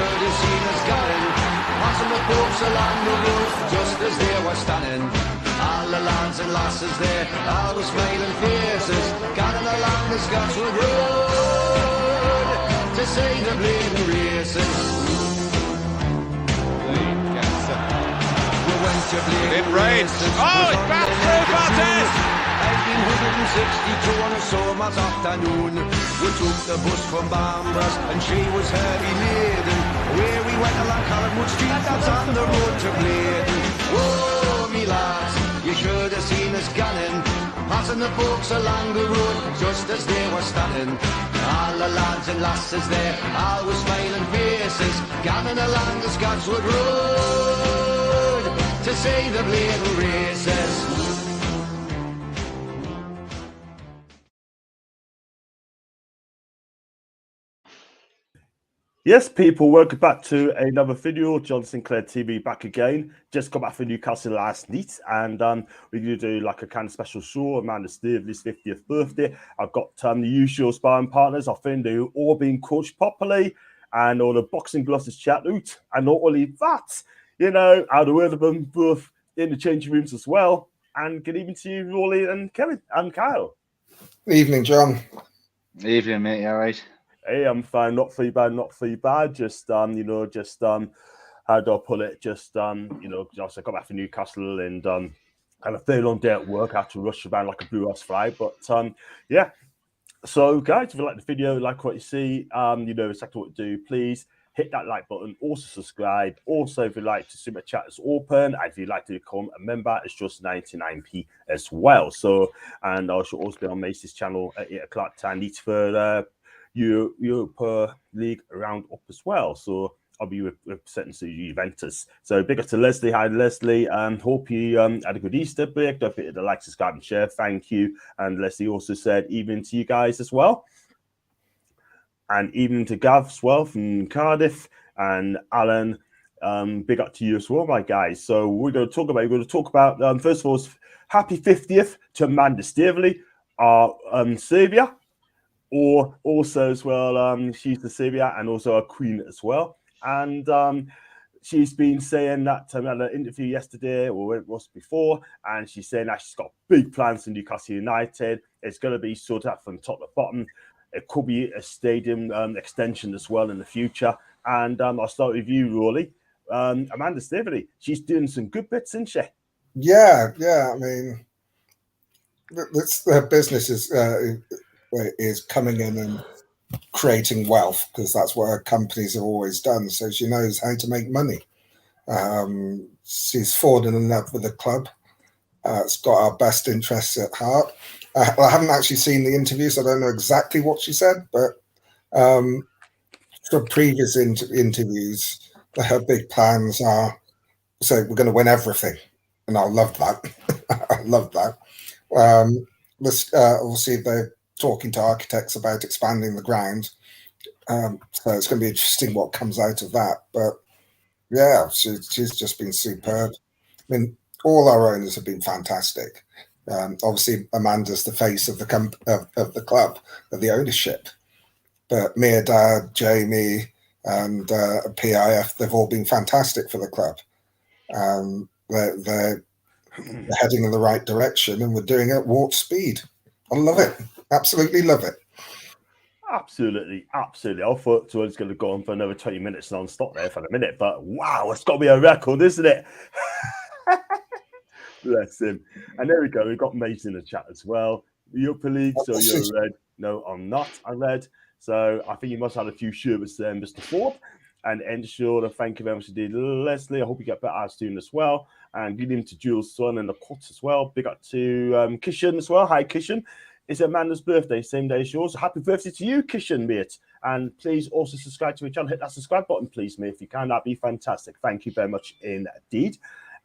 should have seen us going. Passing the folks along the road, just as they were standing. All the lads and lasses there, all the smiling faces, gathering along the Scotswood Road to see the bleeding races. In range. Oh, it's back through Bartes! 1862 on a summer's afternoon, we took the bus from Bambras and she was heavy laden. Where we went along Collinwood Street, that's on the road to Bladen. Whoa, me lads, you should have seen us gunning, passing the folks along the road just as they were standing. All the lads and lasses there, all with smiling faces, gathering along the Scotswood Road to see the bleeding races. Yes, people, welcome back to another video. John Sinclair TV back again. Just got back from Newcastle last night, and we're going to do like a kind of special show. Amanda Staveley's 50th birthday. I've got the usual sparring partners. I think they've all been coached properly, and all the boxing gloves is chat out. And not only that, you know, I'd heard of them both in the changing rooms as well. And good evening to you, Rolly and Kevin and Kyle. Evening, John. Evening, mate. You all right? Hey, I'm fine. Not too bad. Not too bad. Just you know, just how do I put it? Just you know, just I got back from Newcastle and had a very long day at work. I had to rush around like a blue ass fly. But yeah. So guys, if you like the video, like what you see, you know exactly what to do. Please hit that like button. Also subscribe. Also, if you like to super chat, it's open. And if you'd like to become a member, it's just 99p as well. So, and I should also be on Macy's channel at 8 o'clock time. Need for Europa League round up as well. So I'll be representing Juventus. So big up to Leslie. Hi, Leslie. Hope you had a good Easter break. Don't forget to like, subscribe, and share. Thank you. And Leslie also said evening to you guys as well. And evening to Gav as well from Cardiff. And Alan, big up to you as well, my guys. So we're going to talk about, first of all, happy 50th to Amanda Staveley, our saviour. Or also as well, she's the savior and also a queen as well. And she's been saying that at an interview yesterday, or it was before, and she's saying that she's got big plans for Newcastle United. It's going to be sorted out from top to bottom. It could be a stadium extension as well in the future. And I'll start with you, Rolly. Amanda Staveley, she's doing some good bits, isn't she? Yeah. I mean, her business is coming in and creating wealth, because that's what her companies have always done. So she knows how to make money. She's fallen in love with the club. It's got our best interests at heart. I haven't actually seen the interview, so I don't know exactly what she said, but from previous interviews, her big plans are, so we're going to win everything. And I love that. I love that. Obviously, they're talking to architects about expanding the ground. So it's going to be interesting what comes out of that. But yeah, she's just been superb. I mean, all our owners have been fantastic. Obviously, Amanda's the face of the club, of the ownership. But Mia, Dad, Jamie, and PIF, they've all been fantastic for the club. They're heading in the right direction, and we're doing it at warp speed. I love it. Absolutely love it. Absolutely. I thought it was going to go on for another 20 minutes non-stop there for a minute, but wow, it's got to be a record, isn't it? Bless him. And there we go. We've got Mace in the chat as well. Europa League, so you're red. No, I'm not. I'm red. So I think you must have had a few sherbets there, Mr. Ford. And ensure thank you very much indeed, Leslie. I hope you get better soon as well. And good evening to Jules' son in the cut as well. Big up to Kishan as well. Hi, Kishan. It's Amanda's birthday, same day as yours. Happy birthday to you, Kishan, mate. And please also subscribe to my channel. Hit that subscribe button, please, mate. If you can, that'd be fantastic. Thank you very much indeed.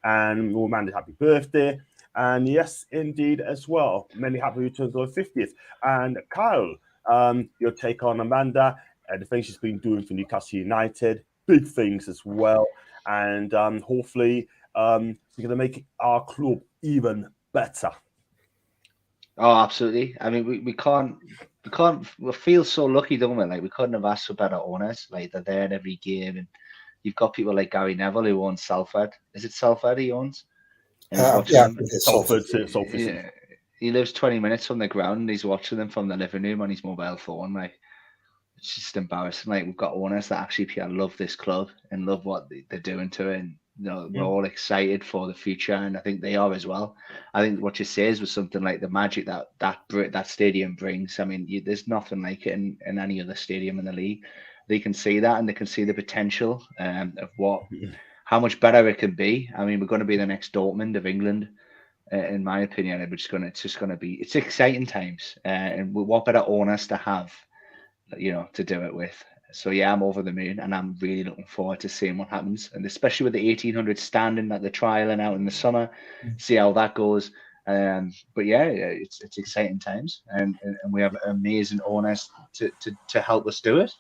And Amanda, happy birthday. And yes, indeed, as well. Many happy returns on the 50th. And Kyle, your take on Amanda and the things she's been doing for Newcastle United. Big things as well. And hopefully she's going to make our club even better. Oh, absolutely. I mean, we can't we feel so lucky, don't we? Like, we couldn't have asked for better owners. Like, they're there in every game, and you've got people like Gary Neville who owns Salford. Is it Salford he owns? And he's watching them. It's Salford Salford. City. Yeah, he lives 20 minutes from the ground, and he's watching them from the living room on his mobile phone. Like, it's just embarrassing. Like, we've got owners that actually love this club and love what they're doing to it. And we're all excited for the future, and I think they are as well. I think what you say is with something like the magic that stadium brings. I mean, there's nothing like it in any other stadium in the league. They can see that, and they can see the potential of how much better it can be. I mean, we're going to be the next Dortmund of England. In my opinion, it's exciting times, and what better owners to have, to do it with. So yeah, I'm over the moon, and I'm really looking forward to seeing what happens, and especially with the 1800 standing that they're trialing out in the summer, see how that goes. But yeah, it's exciting times, and we have amazing owners to help us do it.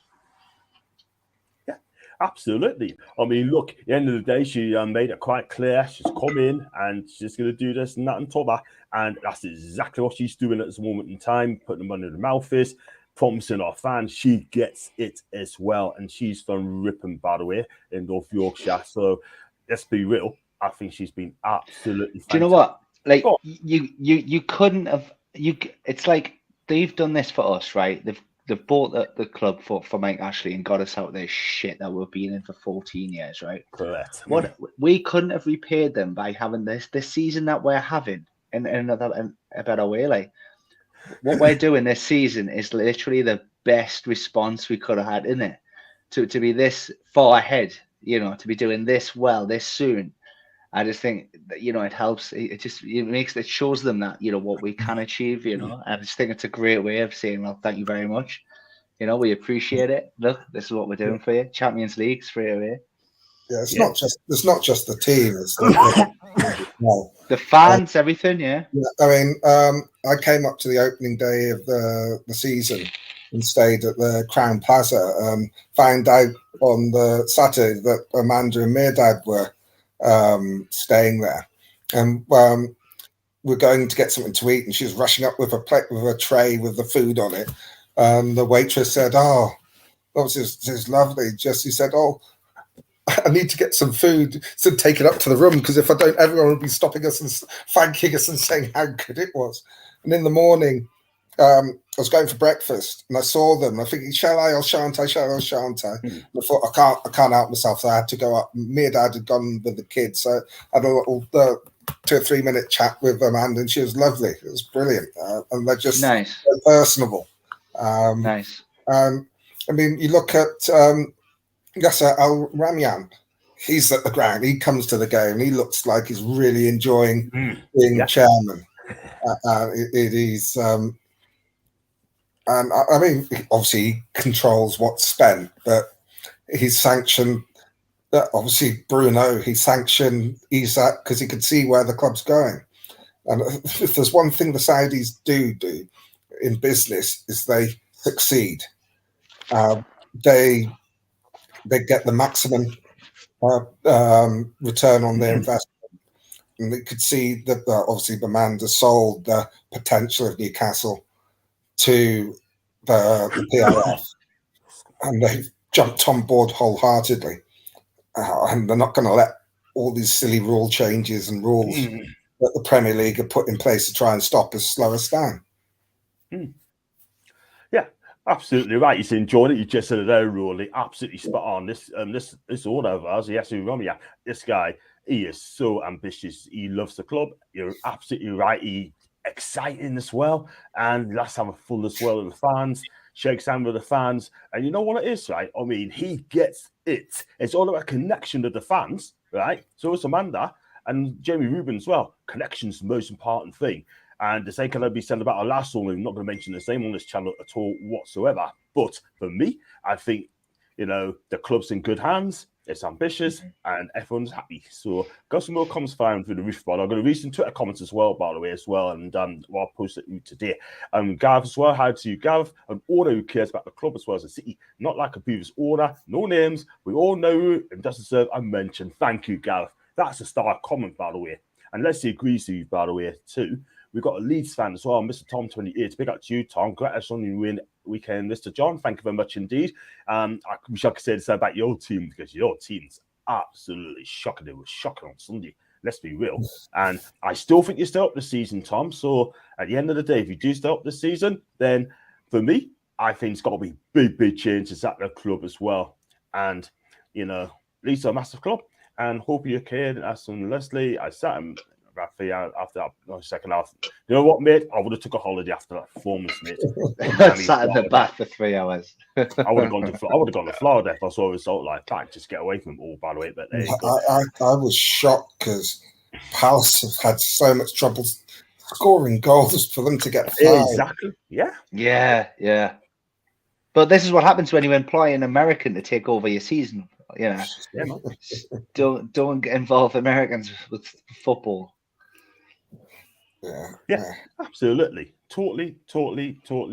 Yeah, absolutely. I mean, look, at the end of the day, she made it quite clear she's come in and she's going to do this and that and top that, and that's exactly what she's doing at this moment in time, putting them under the mouth is. Promising our fans, she gets it as well, and she's done ripping, by the way, in North Yorkshire. So let's be real. I think she's been absolutely fantastic. Do you know what? Like, you couldn't have. It's like they've done this for us, right? They've bought the club for Mike Ashley and got us out of this shit that we've been in for 14 years, right? Correct. What we couldn't have repaid them by having this season that we're having in a better way, like. What we're doing this season is literally the best response we could have had, isn't it? To be this far ahead, to be doing this well, this soon. I just think that, it helps. It shows them that, what we can achieve, I just think it's a great way of saying, well, thank you very much. We appreciate it. Look, this is what we're doing for you. Champions League straight away. Yeah, it's not just the team. It's the fans, everything. Yeah. I mean, I came up to the opening day of the season and stayed at the Crown Plaza. Found out on the Saturday that Amanda and Mehrdad were staying there, and we're going to get something to eat. And she was rushing up with a plate with a tray with the food on it. The waitress said, "Oh, this is lovely." Jessie said, "Oh, I need to get some food to take it up to the room, because if I don't, everyone will be stopping us and thanking us and saying how good it was." And in the morning, I was going for breakfast and I saw them. I'm thinking, shall I or shan't I? Shall I or shan't I? And I thought, I can't help myself. So I had to go up. Me and Dad had gone with the kids. So I had a little 2 or 3 minute chat with Amanda, and she was lovely. It was brilliant. And they're just nice, so personable. Nice. I mean, you look at Yasser Al Ramyan. He's at the ground. He comes to the game. He looks like he's really enjoying being chairman. He's and I mean, obviously he controls what's spent, but he's sanctioned. Obviously, Bruno, he sanctioned Isak because he could see where the club's going. And if there's one thing the Saudis do in business, is they succeed. They get the maximum return on their investment. And they could see that obviously Amanda sold the potential of Newcastle to the PRF, and they've jumped on board wholeheartedly. And they're not going to let all these silly rule changes and rules that the Premier League have put in place to try and stop us, slow us down. Yeah, absolutely right. He's enjoyed it. You just said it there, Rory. Absolutely spot on. This order of ours, Yasser Romeo, this guy, he is so ambitious. He loves the club. You're absolutely right. He's exciting as well. And let's have a full as well with the fans. Shakes hands with the fans. And you know what it is, right? I mean, he gets it. It's all about connection to the fans, right? So it's Amanda and Jamie Rubin as well. Connection's the most important thing. And the same can be said about our last one. I'm not going to mention the same on this channel at all whatsoever. But for me, I think, the club's in good hands. It's ambitious and everyone's happy. So got some more comments firing through the roof, but I've got to read some Twitter comments as well, by the way, as well. And I'll post it today. Gav as well. Hi to you, Gav. An owner who cares about the club as well as the city. Not like a previous owner. No names. We all know who and doesn't deserve a mention. Thank you, Gav. That's a star comment, by the way. And Leslie agrees to you, by the way, too. We've got a Leeds fan as well, Mr. Tom 28. Big up to you, Tom. Congrats on your win weekend, Mr. John. Thank you very much indeed. I wish I could say this about your team, because your team's absolutely shocking. It was shocking on Sunday. Let's be real. And I still think you still up this season, Tom. So at the end of the day, if you do still up this season, then for me, I think it's got to be big changes at the club as well. And, you know, Leeds are a massive club. And hope you're okay. And Aston Leslie, I sat him Rafi after that second half. You know what, mate? I would have took a holiday after that performance, mate. Sat in the bath for 3 hours. I would have gone to Florida if I saw a result like that. Just get away from them all, by the way. But there you go. I was shocked because Palace have had so much trouble scoring goals for them to get 5. Exactly. Yeah. But this is what happens when you employ an American to take over your season. You know, don't get involved Americans with football. Yeah, absolutely. Totally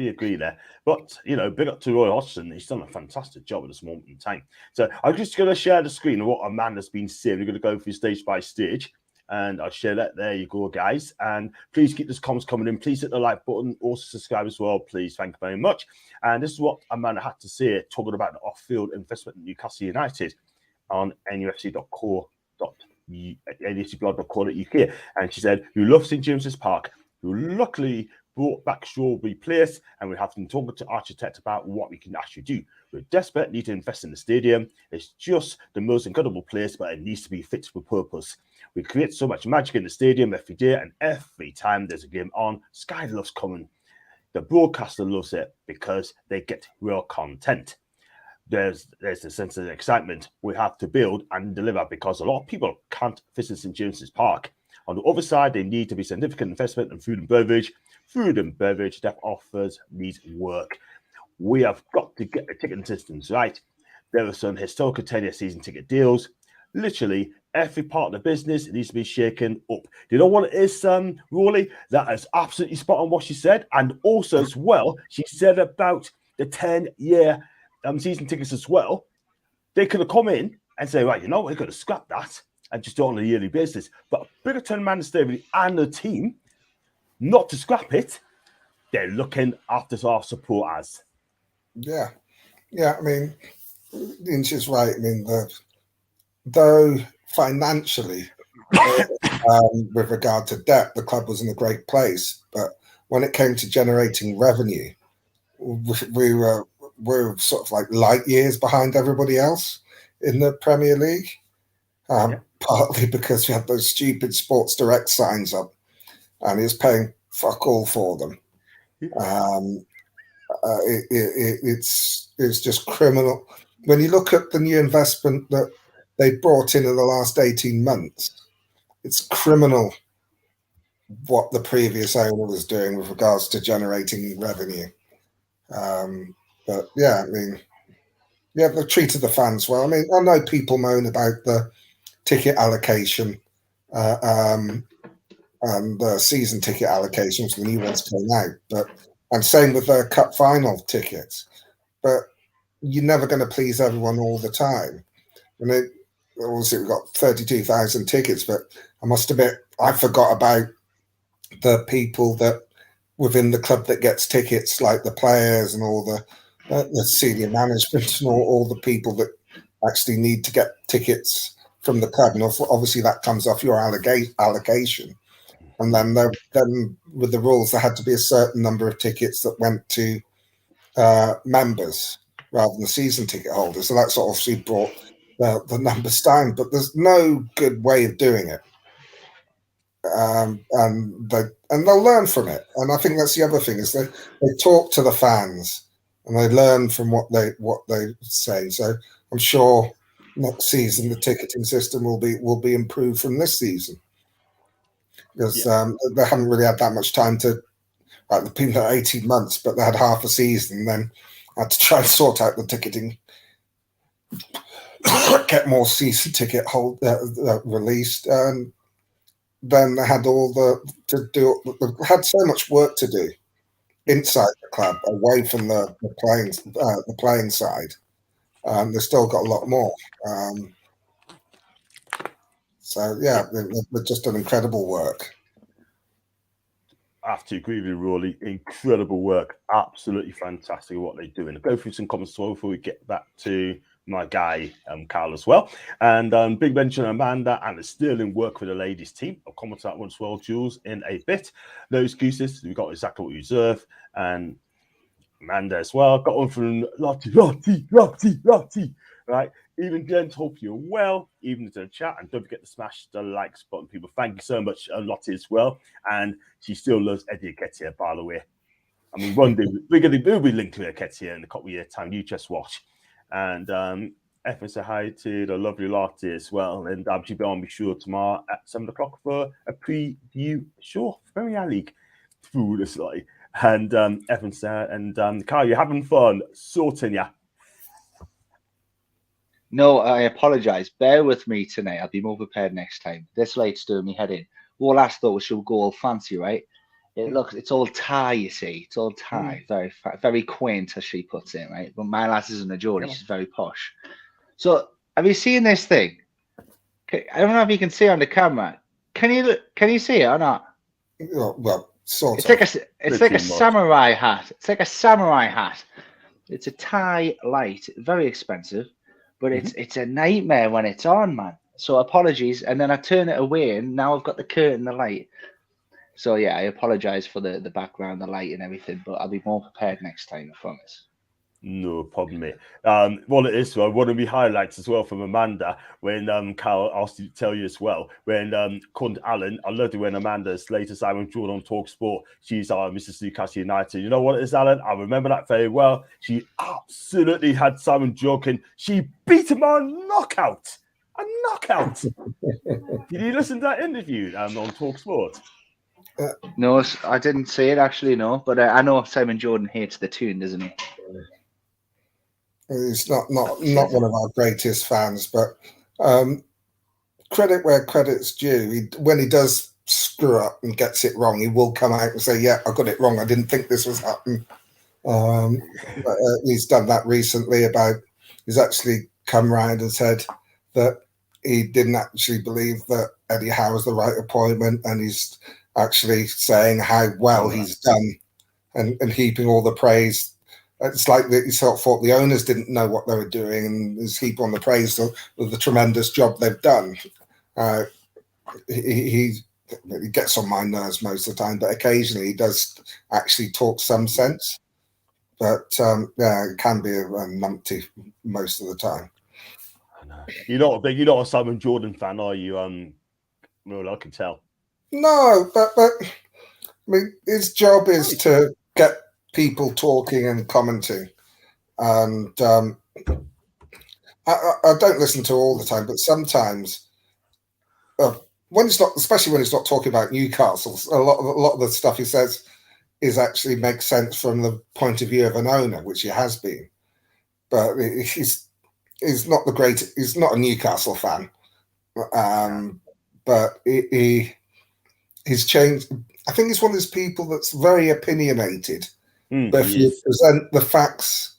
agree there. But, you know, big up to Roy Hodgson. He's done a fantastic job at this moment in time. So I'm just going to share the screen of what Amanda's been saying. We're going to go through stage by stage. And I'll share that. There you go, guys. And please keep those comments coming in. Please hit the like button. Also subscribe as well, please. Thank you very much. And this is what Amanda had to say, talking about the off-field investment in Newcastle United on nufc.co.uk. And she said, "We love St James's Park. We luckily brought back Strawberry Place, and we have been talking to architect about what we can actually do. We're desperate, need to invest in the stadium. It's just the most incredible place, but it needs to be fit for purpose. We create so much magic in the stadium every day, and every time there's a game on, Sky loves coming. The broadcaster loves it because they get real content. There's a sense of excitement we have to build and deliver because a lot of people can't visit St James's Park. On the other side, there need to be significant investment in food and beverage. Food and beverage that offers needs work. We have got to get the ticketing systems right. There are some historical 10-year season ticket deals. Literally, every part of the business needs to be shaken up. Do you know what it is, Rawley? That is absolutely spot on what she said. And also as well, she said about the 10-year season tickets as well. They could have come in and say, right, you know, we're going to scrap that and just do it on a yearly basis. But bigger turn Man Stable and the team, not to scrap it, they're looking after our supporters. Yeah. I mean, Lynch is right. I mean, though financially, with regard to debt, the club was in a great place. But when it came to generating revenue, we were sort of like light years behind everybody else in the Premier League. Partly because we had those stupid Sports Direct signs up, and he was paying fuck all for them. It's just criminal. When you look at the new investment that they brought in the last 18 months, it's criminal what the previous owner was doing with regards to generating revenue. But yeah, I mean, yeah, they've treated the fans well. I mean, I know people moan about the ticket allocation and the season ticket allocations, the new ones came out, and same with the cup final tickets. But you're never going to please everyone all the time. And obviously we've got 32,000 tickets, but I must admit, I forgot about the people that within the club that gets tickets, like the players and all the senior management and all the people that actually need to get tickets from the club. And obviously that comes off your allocation. And then with the rules, there had to be a certain number of tickets that went to members rather than the season ticket holders. So that's obviously brought the numbers down. But there's no good way of doing it. And they'll learn from it. And I think that's the other thing is they talk to the fans and they learn from what they say. So I'm sure next season the ticketing system will be improved from this season, because they haven't really had that much time to. Like they've been there 18 months, but they had half a season, and then had to try and sort out the ticketing, get more season ticket released, and then they had they had so much work to do inside the club, away from the playing side. They've still got a lot more. So yeah, they've just done incredible work. have to agree with you, Rory. Incredible work. Absolutely fantastic what they're doing. I'll go through some comments as well before we get back to my guy, Carl, as well. And big mention Amanda and the sterling work for the ladies team. I'll comment on that one as well, Jules, in a bit. No excuses. We got exactly what we deserve. And Amanda as well. Got one from Lottie. Right. Even Gents, hope you're well. Even to the chat. And don't forget to smash the likes button, people. Thank you so much, Lottie, as well. And she still loves Eddie Nketiah, by the way. I mean, one day we'll be linked to Nketiah in a couple of years' time. You just watch. And Evan say hi to the lovely Lottie as well. And she'll be on, be sure, tomorrow at 7 o'clock for a preview show for Premier League. Through this, like. And Evan said, and Carl, you're having fun sorting, yeah. No, I apologise. Bear with me tonight. I'll be more prepared next time. This late's doing me head in. All I thought was she'll go all fancy, right? It's all Thai, you see. It's all Thai. Very quaint, as she puts it, right? But my lass isn't a Geordie. She's very posh. So, have you seen this thing? I don't know if you can see on the camera. Can you see it or not? Well, sort of. It's like a samurai hat. It's like a samurai hat. It's a Thai light, very expensive. But it's a nightmare when it's on, man. So apologies. And then I turn it away, and now I've got the curtain, the light. So, yeah, I apologise for the background, the light and everything. But I'll be more prepared next time, I promise. No problem, mate. Well, it is one of the highlights as well from Amanda when Carl asked you to tell you as well. When according to Alan, I loved it when Amanda's latest Simon Jordan on Talk Sport. She's Mrs. Newcastle United. You know what it is, Alan? I remember that very well. She absolutely had Simon joking. She beat him on knockout. A knockout. Did you listen to that interview on Talk Sport? No, I didn't see it actually. No, but I know Simon Jordan hates the Toon, doesn't he? He's not one of our greatest fans, but credit where credit's due. When he does screw up and gets it wrong, he will come out and say, "Yeah, I got it wrong. I didn't think this was happening." He's done that recently. He's actually come round and said that he didn't actually believe that Eddie Howe was the right appointment, and he's actually saying how well he's done and heaping all the praise. It's like that he sort of thought the owners didn't know what they were doing, and is heap on the praise of the tremendous job they've done. He gets on my nerves most of the time, but occasionally he does actually talk some sense. But yeah, it can be a numpty most of the time. I know. You're not a Simon Jordan fan, are you? Well, I can tell. No, but I mean, his job is to get people talking and commenting, and I don't listen to all the time, but sometimes when it's not, especially when it's not talking about Newcastle, a lot of the stuff he says is actually makes sense from the point of view of an owner, which he has been. But he's not the great. He's not a Newcastle fan, but he's changed. I think he's one of those people that's very opinionated. But if you present the facts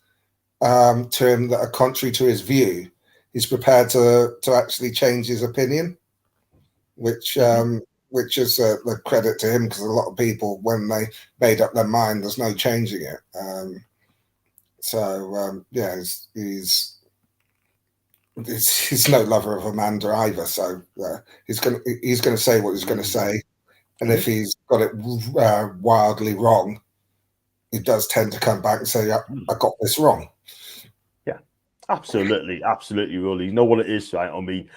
to him that are contrary to his view, he's prepared to actually change his opinion, which is the credit to him, because a lot of people, when they made up their mind, there's no changing it. Yeah, he's no lover of Amanda either. So he's gonna say what he's gonna say, and if he's got it wildly wrong, he does tend to come back and say, "I got this wrong." Yeah, absolutely, really. You know what it is, right? I mean,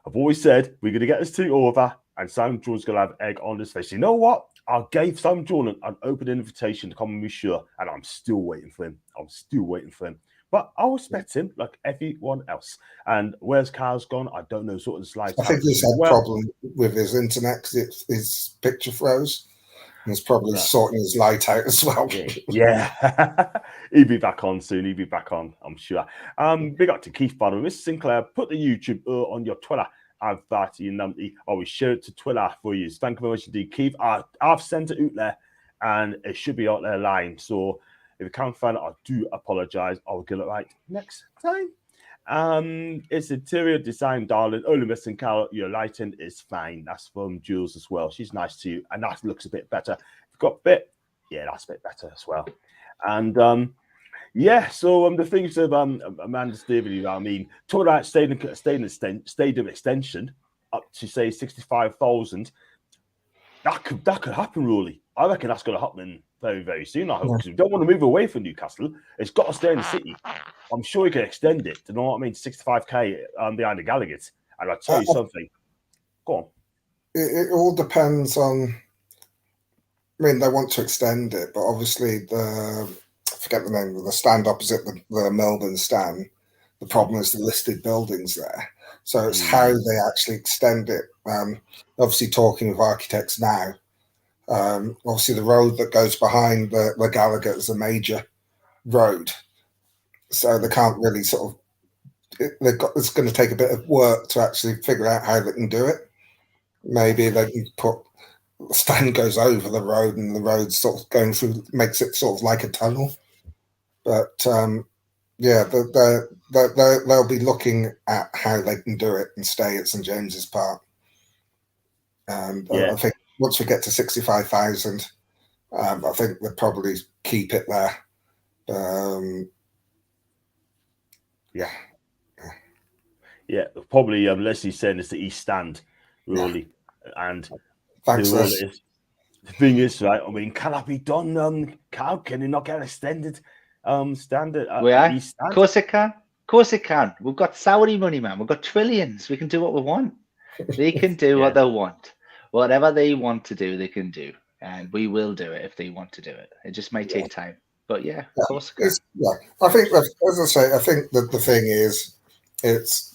I've always said we're going to get this thing over, and Simon Jordan's going to have egg on his face. You know what? I gave Simon Jordan an open invitation to come and be sure, and I'm still waiting for him. But I respect him like everyone else. And where's Carl's gone? I don't know. Sort of slides. I think he's had a problem with his internet because his picture froze. He's probably sorting his light out as well. Yeah. He'll be back on soon. He'll be back on, I'm sure. Big up to Keith, by the way. Mr. Sinclair, put the YouTube on your Twitter. I will share it to Twitter for you. Thank you very much indeed, Keith. I've sent it out there, and it should be out there line. So if you can't find it, I do apologise. I'll get it right next time. It's interior design, darling. Only missing Carol. Your lighting is fine. That's from Jules as well. She's nice to you, and that looks a bit better. If you got fit. Yeah, that's a bit better as well. And so the things of Amanda Stevie, I mean, talking about stadium extension up to say 65,000. That could happen, really. I reckon that's going to happen very, very soon. I hope, because we don't want to move away from Newcastle. It's got to stay in the city. I'm sure you can extend it. You know what I mean? 65k behind the Gallagher's. And I'll tell you something. Go on. It all depends on. I mean, they want to extend it, but obviously I forget the name of the stand opposite the Melbourne stand. The problem is the listed buildings there. So it's how they actually extend it. Obviously, talking with architects now, obviously the road that goes behind the Gallagher is a major road. So they can't really it's going to take a bit of work to actually figure out how they can do it. Maybe they can put the stand goes over the road and the road sort of going through makes it sort of like a tunnel. But they'll be looking at how they can do it and stay at St James's Park. And I think once we get to 65,000, I think they'll probably keep it there. Probably Leslie's saying it's the East Stand, really. And thanks, the thing is, right, I mean, can that be done? Can it not get extended standard at East Stand? Of course it can. Of course it can. We've got Saudi money, man. We've got trillions. We can do what we want. They can do what they want. Whatever they want to do, they can do. And we will do it if they want to do it. It just may take time. But of course it can. I think, as I say, I think that the thing is, it's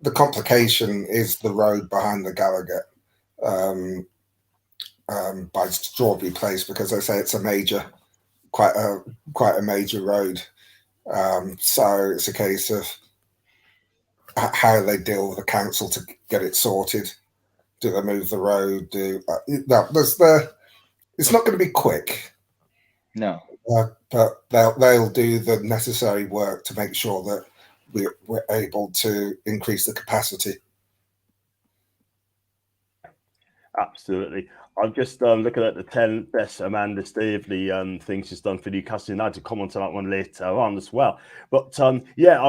the complication is the road behind the Gallagher by Strawberry Place, because they say it's a major, quite a major road. So it's a case of how they deal with the council to get it sorted. Do they move the road? It's not going to be quick. No. But they'll do the necessary work to make sure that we're able to increase the capacity. Absolutely. I'm just looking at the 10 best Amanda Staveley things she's done for Newcastle United. Comment on that one later on as well. But I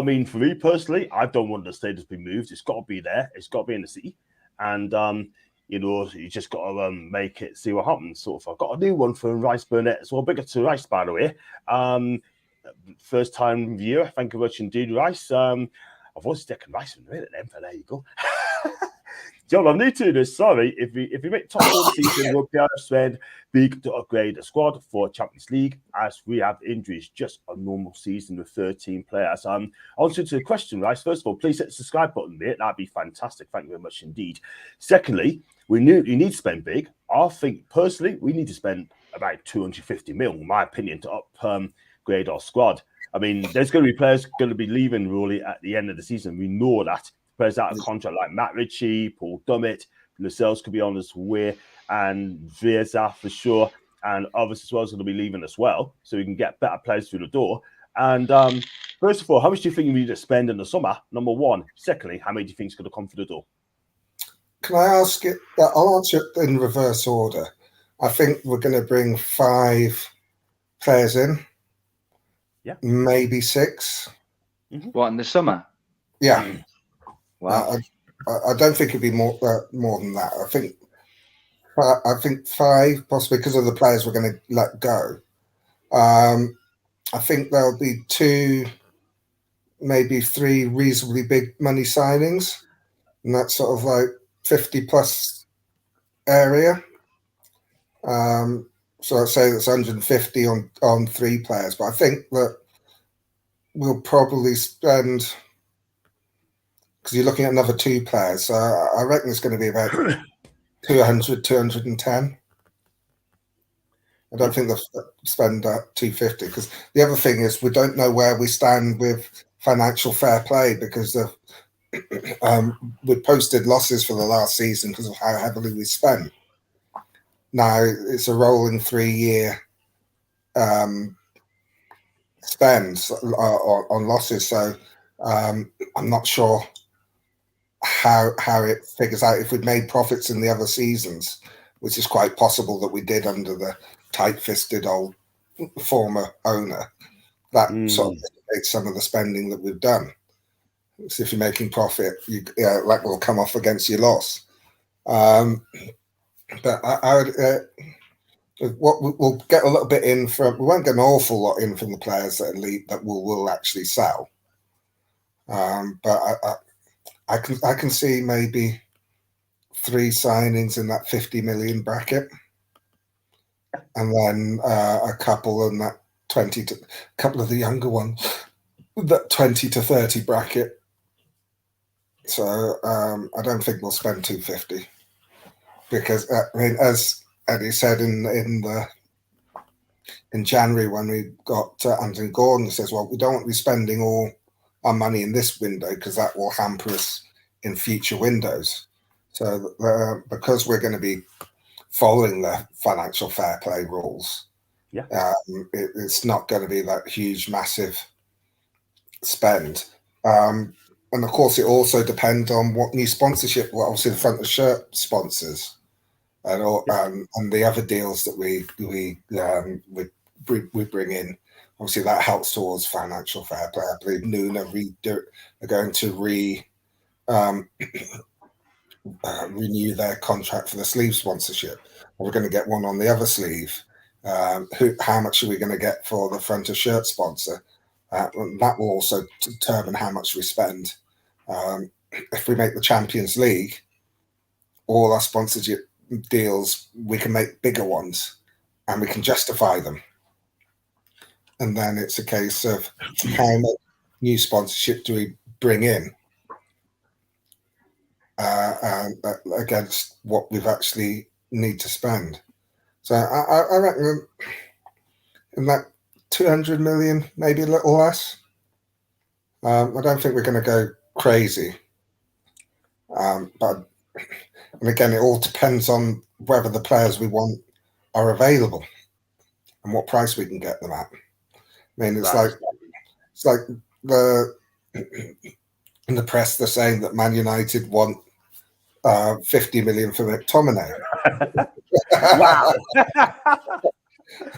mean, for me personally, I don't want the stadium to be moved. It's got to be there. It's got to be in the city. And, you just got to make it, see what happens. Sort of. I've got a new one for Rice Burnett as well. Bigger to Rice, by the way. First time viewer. Thank you very much indeed, Rice. I've always taken Rice from the minute then, but there you go. John, I'm new to this. Sorry, if we make top 4 the season, we'll be able to spend big to upgrade the squad for Champions League, as we have injuries. Just a normal season with 13 players. Answer to the question, Rice. First of all, please hit the subscribe button, mate. That'd be fantastic. Thank you very much indeed. Secondly, you need to spend big. I think personally, we need to spend about 250 mil, in my opinion, to upgrade our squad. I mean, there's going to be players going to be leaving really at the end of the season. We know that. Players out of contract like Matt Ritchie, Paul Dummett, Lascelles could be on his way, and Vierza for sure, and others as well is going to be leaving as well, so we can get better players through the door. And first of all, how much do you think we need to spend in the summer? Number one. Secondly, how many do you think is going to come through the door? Can I ask it? I'll answer it in reverse order. I think we're going to bring 5 players in. Yeah. Maybe 6. What, in the summer? Yeah. Wow. I don't think it'd be more than that. I think 5, possibly because of the players we're going to let go. I think there'll be 2, maybe 3 reasonably big money signings, and that's sort of like 50 plus area. So I'd say that's 150 on 3 players, but I think that we'll probably spend, because you're looking at another 2 players. So I reckon it's going to be about 200, 210. I don't think they'll spend 250, because the other thing is we don't know where we stand with financial fair play, because we posted losses for the last season because of how heavily we spent. Now it's a rolling 3-year spend on losses, so I'm not sure how it figures out if we'd made profits in the other seasons. which is quite possible that we did under the tight-fisted old former owner. That sort of mitigates some of the spending that we've done. So if you're making profit, that will come off against your loss. But I would, we'll get a little bit in from. We won't get an awful lot in from the players that elite that will actually sell. But I can see maybe 3 signings in that 50 million bracket, and then a couple in that 20 to couple of the younger ones, that 20 to 30 bracket. So I don't think we'll spend 250, because I mean, as Eddie said in January when we got Anthony Gordon, he says, well, we don't want to be spending all our money in this window because that will hamper us in future windows. So because we're going to be following the financial fair play rules, it's not going to be that huge, massive spend. And of course, it also depends on what new sponsorship, well, obviously the front of shirt sponsors and the other deals that we bring in. Obviously, that helps towards financial fair play. I believe Noon are going to renew their contract for the sleeve sponsorship. We're going to get one on the other sleeve. How much are we going to get for the front of shirt sponsor? That will also determine how much we spend. If we make the Champions League, all our sponsorship deals, we can make bigger ones and we can justify them. And then it's a case of how much new sponsorship do we bring in against what we've actually need to spend. So I reckon in that 200 million, maybe a little less. I don't think we're going to go crazy. But and again, it all depends on whether the players we want are available and what price we can get them at. I mean, it's like in the press they're saying that Man United want 50 million for McTominay. Wow.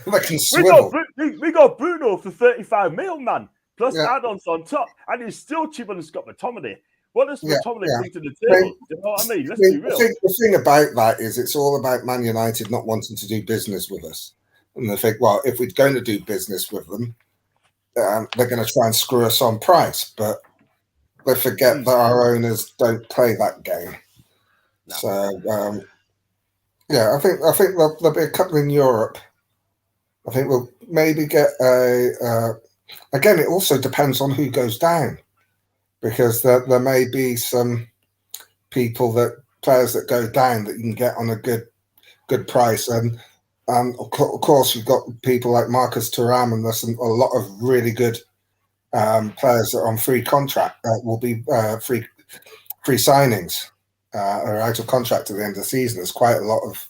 They can swivel. We got Bruno for 35 mil, man. Plus add-ons on top. And he's still cheaper than Scott McTominay. What does McTominay bring to the table? You know what I mean? Let's be real. The thing about that is it's all about Man United not wanting to do business with us. And they think, well, if we're going to do business with them, they're going to try and screw us on price. But they forget that our owners don't play that game. No. So, I think there'll be a couple in Europe. I think we'll maybe get again, it also depends on who goes down, because there may be some players that go down that you can get on a good price, and of course you've got people like Marcus Thuram, and there's a lot of really good players that are on free contract will be free signings are out of contract at the end of the season. There's quite a lot of,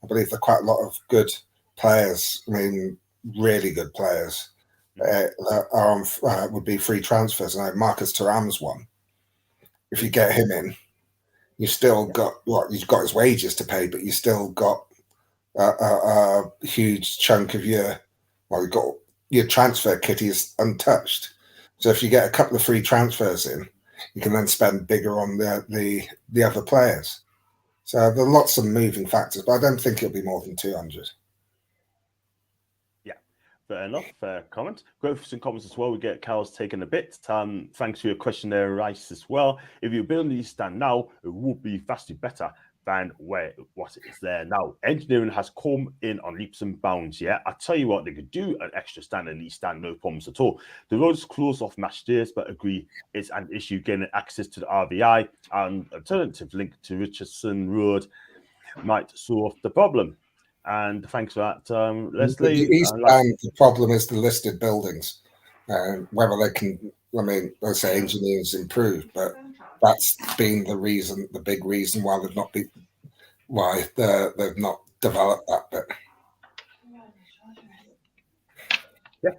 I believe there are quite a lot of good players. I mean, really good players that are on would be free transfers. And Marcus Thuram's one. If you get him in, you've still got you've got his wages to pay, but you still got a huge chunk of you've got your transfer kitty is untouched. So if you get a couple of free transfers in, you can then spend bigger on the other players. So there are lots of moving factors, but I don't think it'll be more than 200. Yeah, fair enough. Fair comment. Go for some comments as well. We get Carl's taken a bit. Thanks for your question there, Rice, as well. If you build the stand now, it would be vastly better than what is there now. Engineering has come in on leaps and bounds. Yeah, I tell you what, they could do an extra stand and East Stand, no problems at all. The road is closed off match days, but agree it's an issue getting access to the RVI, and alternative link to Richardson Road might solve the problem. And thanks for that, Leslie. The East Stand, the problem is the listed buildings. Whether they can, I mean, let's say engineers improved, but that's been the big reason why they've not developed that bit. Yeah,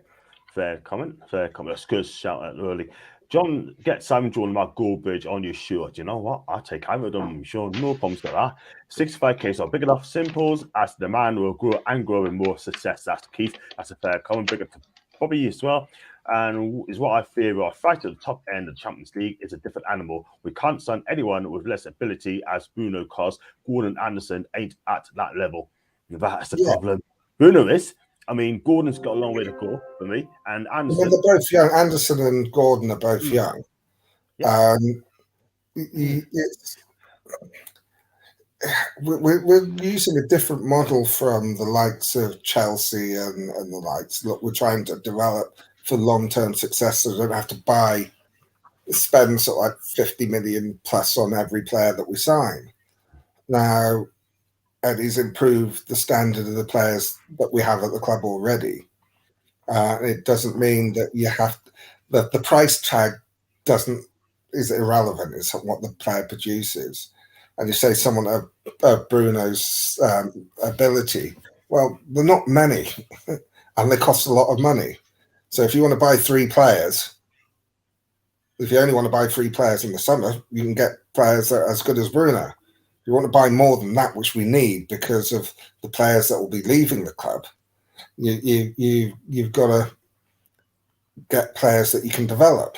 fair comment. That's good. Shout out early. John, get Simon Jordan about Goldbridge on your shirt. You know what? I'll take either of them. Sure, no problems with that. 65k is not big enough. Simples, as the man will grow and grow with more success. That's Keith. That's a fair comment. Bigger to Bobby as well. And is what I fear. Our fight at the top end of the Champions League is a different animal. We can't sign anyone with less ability as Bruno, cause Gordon Anderson ain't at that level. That's the problem. Bruno is. I mean, Gordon's got a long way to go for me, and Anderson. I mean, they're both young. Anderson and Gordon are both young. Yeah. We're using a different model from the likes of Chelsea and the likes. Look, we're trying to develop for long-term success, so we don't have to spend sort of like 50 million plus on every player that we sign. Now, Eddie's improved the standard of the players that we have at the club already. It doesn't mean that you have that the price tag is irrelevant. It's what the player produces. And you say someone of Bruno's ability. Well, they're not many, and they cost a lot of money. So if you want to buy 3 players, if you only want to buy 3 players in the summer, you can get players that are as good as Bruno. You want to buy more than that, which we need because of the players that will be leaving the club. You've got to get players that you can develop,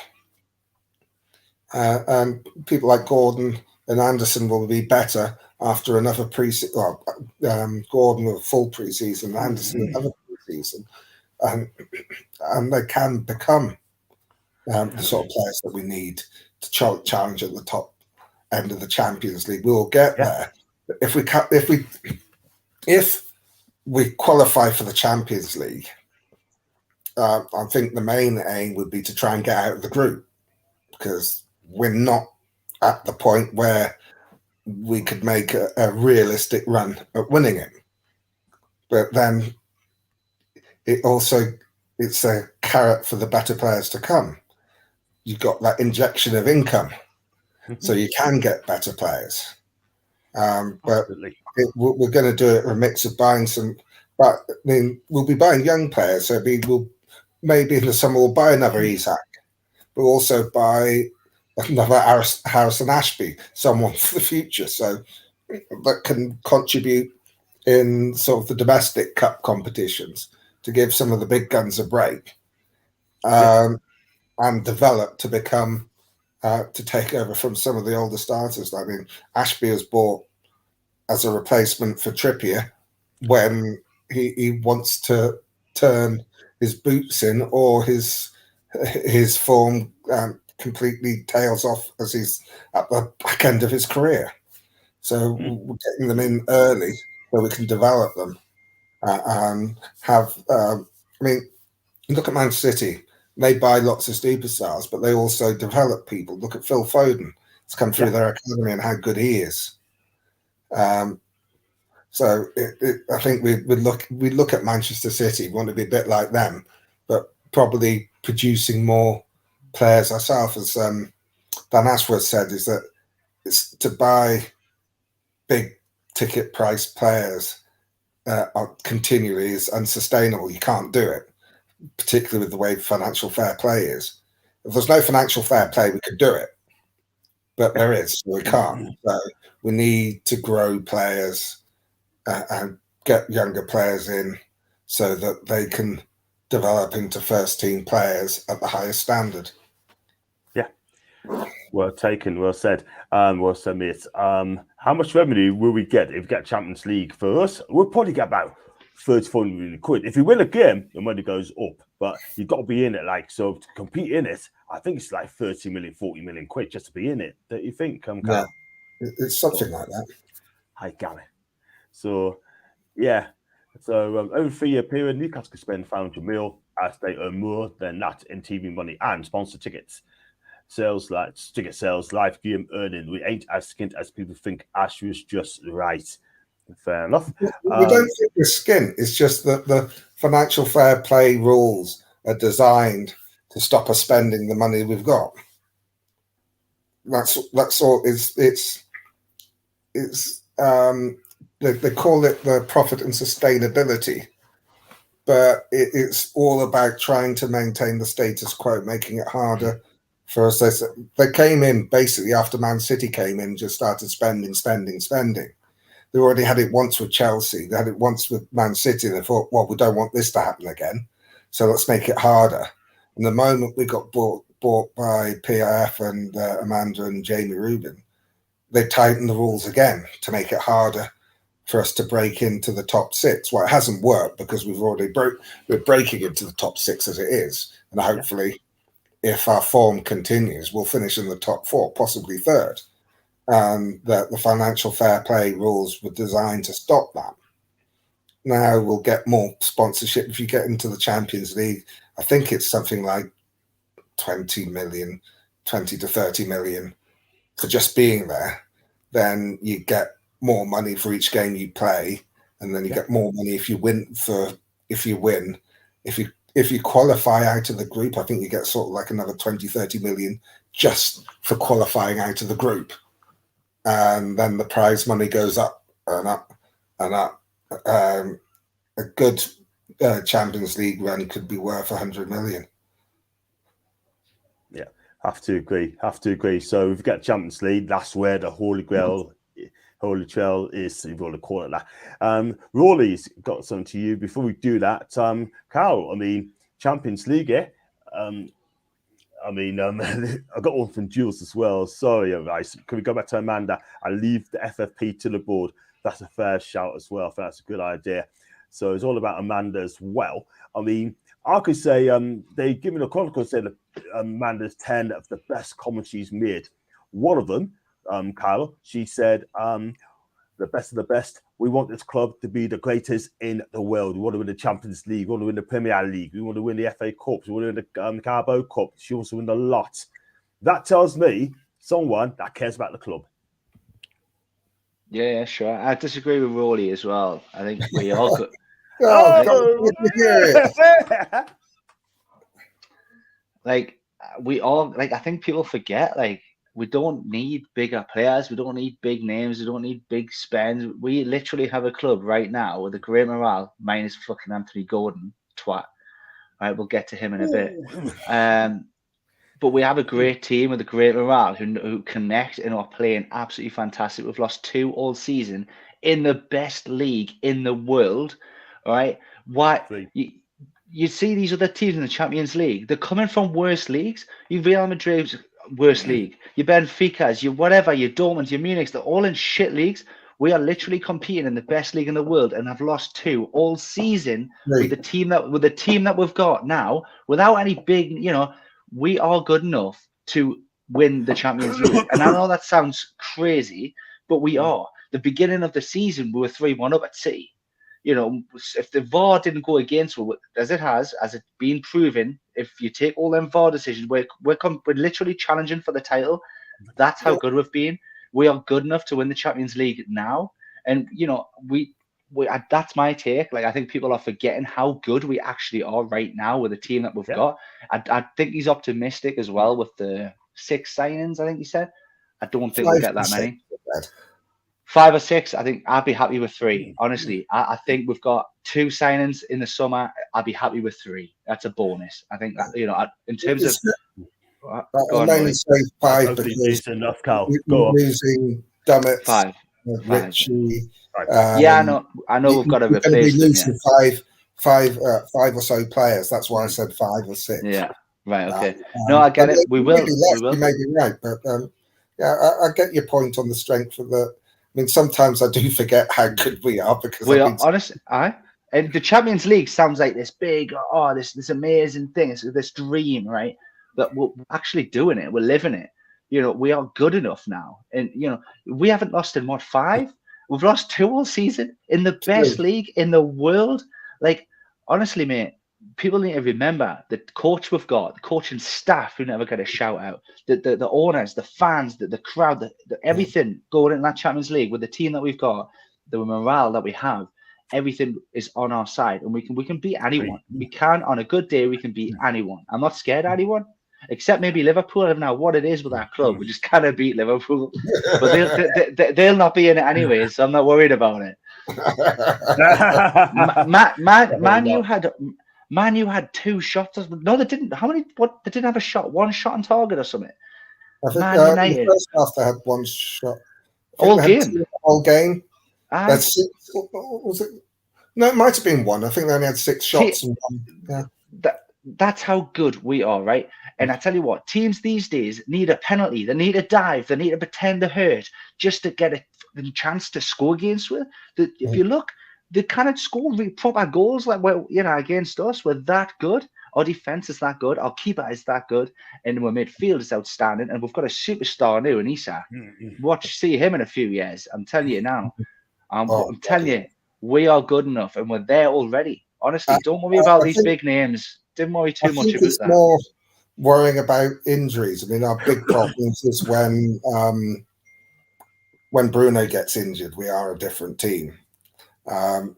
and people like Gordon and Anderson will be better after another pre-season. Well, Gordon with a full pre-season, Anderson another pre-season, and they can become the sort of players that we need to challenge at the top end of the Champions League. We will get there if we qualify for the Champions League. I think the main aim would be to try and get out of the group, because we're not at the point where we could make a realistic run at winning it. But then it's a carrot for the better players to come. You've got that injection of income, so you can get better players. But we're going to do it a mix of buying some. But I mean, we'll be buying young players. So maybe in the summer we'll buy another Isak. We'll also buy another Harrison Ashby, someone for the future, so that can contribute in sort of the domestic cup competitions to give some of the big guns a break, and develop to become to take over from some of the older starters. I mean, Ashby was bought as a replacement for Trippier when he wants to turn his boots in, or his form completely tails off as he's at the back end of his career. So we're getting them in early so we can develop them and have. I mean, look at Man City. They buy lots of superstars, but they also develop people. Look at Phil Foden. It's come through their academy and how good he is. So I think we look at Manchester City. We want to be a bit like them, but probably producing more players ourselves. As Dan Ashworth said, is that it's to buy big ticket price players continually is unsustainable. You can't do it, particularly with the way financial fair play is. If there's no financial fair play, we could do it, but there is, so we can't. So we need to grow players and get younger players in so that they can develop into first team players at the highest standard. Yeah. Well taken, well said. Well said, mate. How much revenue will we get if we get Champions League? For us, we'll probably get about 34 million quid. If you win a game, the money goes up, but you've got to be in it. Like, so to compete in it, I think it's like 30 million, 40 million quid just to be in it. Don't you think? Yeah, it's something like that. Hi, Gary. So, yeah. So, over a 3-year period, Newcastle could spend 500 mil as they earn more than that in TV money and sponsor tickets. Ticket sales, live game earning. We ain't as skint as people think. Ash was just right. Fair enough. We don't think we're skint. It's just that the financial fair play rules are designed to stop us spending the money we've got. That's all. They call it the profit and sustainability, but it's all about trying to maintain the status quo, making it harder For us, they came in basically after Man City came in, just started spending. They already had it once with Chelsea. They had it once with Man City. They thought, well, we don't want this to happen again, so let's make it harder. And the moment we got bought by PIF and Amanda and Jamie Rubin, they tightened the rules again to make it harder for us to break into the top 6. Well, it hasn't worked because we're breaking into the top 6 as it is, and hopefully, if our form continues, we'll finish in the top 4, possibly 3rd. And the financial fair play rules were designed to stop that. Now we'll get more sponsorship if you get into the Champions League. I think it's something like 20 to 30 million for just being there. Then you get more money for each game you play, and then you get more money if you win. If you qualify out of the group, I think you get sort of like another 20, 30 million just for qualifying out of the group. And then the prize money goes up and up and up. A good Champions League run could be worth 100 million. Yeah, have to agree. So we've got Champions League. That's where the Holy Trail is, if you want to call it that. Rawley's got something to you. Before we do that, Carl, I mean, Champions League, yeah? I got one from Jules as well. Sorry, guys. Can we go back to Amanda and leave the FFP to the board? That's a fair shout as well. I think that's a good idea. So it's all about Amanda as well. I mean, I could say they given a chronicle said that Amanda's 10 of the best comments she's made. One of them, Kyle, she said, the best of the best. We want this club to be the greatest in the world. We want to win the Champions League. We want to win the Premier League. We want to win the FA Cup. We want to win the Carabao Cup. She wants to win a lot. That tells me someone that cares about the club. Yeah, sure. I disagree with Rawley as well. I think we all could. I think people forget, we don't need bigger players. We don't need big names. We don't need big spends. We literally have a club right now with a great morale, minus fucking Anthony Gordon, twat. Right, we'll get to him in a bit. But we have a great team with a great morale who connect and are playing absolutely fantastic. We've lost 2 all season in the best league in the world. All right. Why? You see these other teams in the Champions League, they're coming from worse leagues. You Real Madrid's worst league, your Benficas, your whatever, your Dortmunds, your Munichs, they're all in shit leagues. We are literally competing in the best league in the world and have lost 2 all season with the team that we've got now, without any big, we are good enough to win the Champions League. And I know that sounds crazy, but we are. The beginning of the season, we were 3-1 up at City. If the VAR didn't go against us, as it's been proven, if you take all them VAR decisions, we're literally challenging for the title. That's how good we've been. We are good enough to win the Champions League now. And, that's my take. I think people are forgetting how good we actually are right now with the team that we've got. I think he's optimistic as well with the 6 signings, I think he said. I don't think we'll get that many. 5 or 6, I think I'd be happy with 3. Honestly, I think we've got 2 signings in the summer. I'd be happy with 3. That's a bonus. I think that, in terms of. I'll mainly say 5 because it's enough, Carl. We're losing Dummett, 5. Richie. I know we've got to replace them. Losing five or so players. That's why I said 5 or 6. Yeah. Right. Okay. No, I get it. We will. You may be right, but I get your point on the strength of the. I mean, sometimes I do forget how good we are because we are honest. And the Champions League sounds like this big, this amazing thing. It's this dream, right? But we're actually doing it. We're living it. We are good enough now, and we haven't lost in 5. We've lost 2 all season in the best league in the world. Honestly, mate, people need to remember the coach we've got, the coaching staff who never get a shout out, the owners, the fans, the crowd, everything going in that Champions League with the team that we've got, the morale that we have, everything is on our side, and we can beat anyone. We can, on a good day, we can beat anyone. I'm not scared of anyone, except maybe Liverpool. I don't know what it is with our club. We just cannot beat Liverpool, but they'll not be in it anyway, so I'm not worried about it. Man U had 2 shots. No, they didn't. How many? What? They didn't have a shot. 1 shot on target or something. I think Man in United. the first half they had 1 shot. I think All they had game. 2 all game. Aye. That's 6. Was it? No, it might have been 1. I think they only had 6 shots. And 1. Yeah. That's how good we are, right? And I tell you what, teams these days need a penalty. They need a dive. They need to pretend they're hurt just to get a chance to score against us. If you look, they cannot score proper goals like against us. We're that good. Our defense is that good. Our keeper is that good, and our midfield is outstanding. And we've got a superstar now in Isak. See him in a few years. I'm telling you now. I'm telling you, we are good enough, and we're there already. Honestly, don't worry about these big names. Don't worry too much about that. More worrying about injuries. I mean, our big problems is when Bruno gets injured, we are a different team.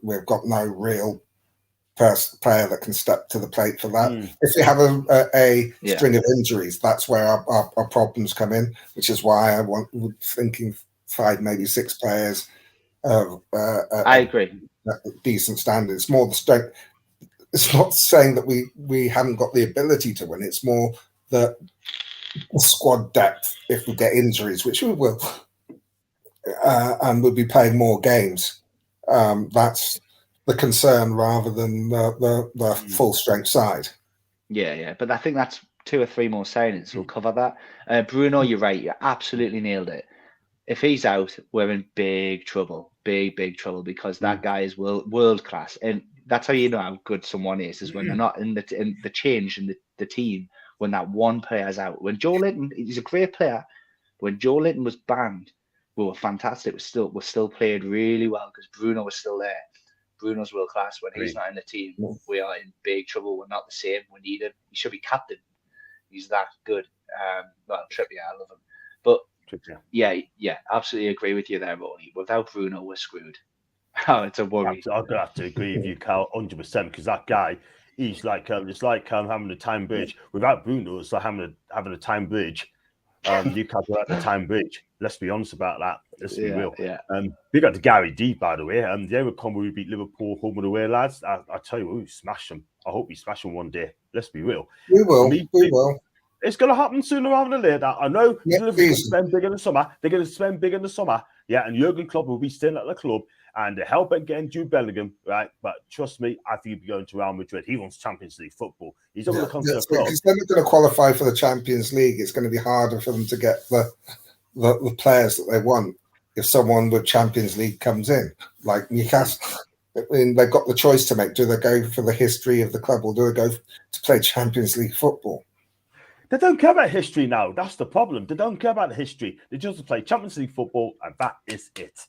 We've got no real player that can step to the plate for that. If we have a string of injuries, that's where our problems come in, which is why we're thinking 5, maybe 6 players of I agree. Decent standards. More the strength. It's not saying that we haven't got the ability to win. It's more the squad depth if we get injuries, which we will, and we'll be playing more games. That's the concern rather than the full strength side. Yeah. But I think that's 2 or 3 more signings will cover that. Bruno, you're right. You absolutely nailed it. If he's out, we're in big trouble. Big trouble, because that guy is world class. And that's how you know how good someone is when they're not in the change in the team, when that one player's out. When Joe Linton, he's a great player. When Joe Linton was banned, we were fantastic. We still played really well because Bruno was still there. Bruno's world class. When he's not in the team, we are in big trouble. We're not the same. We need him. He should be captain. He's that good. Trippier, I love him. But yeah, absolutely agree with you there, Ronnie. Without Bruno, we're screwed. It's a worry. I'm gonna have to agree with you, Cal, 100%, because that guy, he's like it's like having a time bridge. Without Bruno, it's like having a time bridge. Newcastle at the time bridge. Let's be honest about that. Let's be real. Yeah. We got the Gary D, by the way. The other combo we beat Liverpool home and away, lads. I tell you, we smash them. I hope we smash them one day. Let's be real. We will. It's going to happen sooner rather than later. I know Liverpool going to spend big in the summer. They're going to spend big in the summer. Yeah, and Jurgen Klopp will be staying at the club and to help at getting Jude Bellingham, right? But trust me, I think he'll be going to Real Madrid. He wants Champions League football. He's not going to come to the club. Because they're not going to qualify for the Champions League. It's going to be harder for them to get the players that they want if someone with Champions League comes in, like Newcastle. I mean, they've got the choice to make. Do they go for the history of the club, or do they go to play Champions League football? They don't care about history now. That's the problem. They don't care about the history. They just play Champions League football, and that is it.